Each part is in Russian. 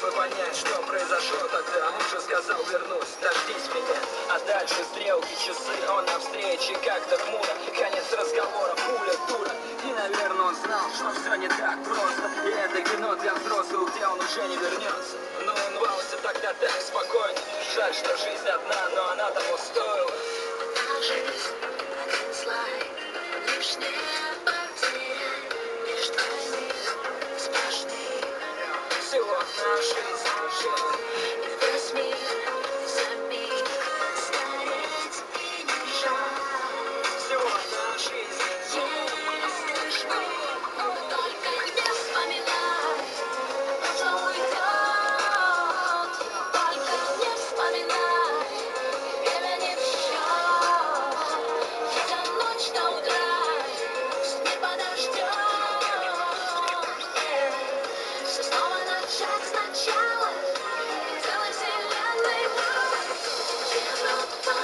чтобы понять, что произошло тогда. Муж сказал: вернусь, дождись меня. А дальше стрелки, часы, он навстречу, как-то хмуро. Конец разговора, пуля, дура. И, наверное, он знал, что все не так просто. И это кино для взрослых, где он уже не вернется. Но он рвался тогда так спокойно. Жаль, что жизнь одна, но она того стоила. Жизнь, один слайд, лишнее потеряй, лишь твой сплошный. Всего на жизнь уже. И весь мир за миг стареть и не жаль. Всего на жизнь. Если что, только не вспоминай, что уйдет. Только не вспоминай, время не в счет. Хотя ночь до утра не подождет. Все снова начать сначала, целой вселенной вновь. Европа,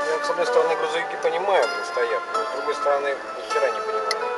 Я, с одной стороны, грузовики понимаю, блин, стоят, но с другой стороны, ни хера не понимаю.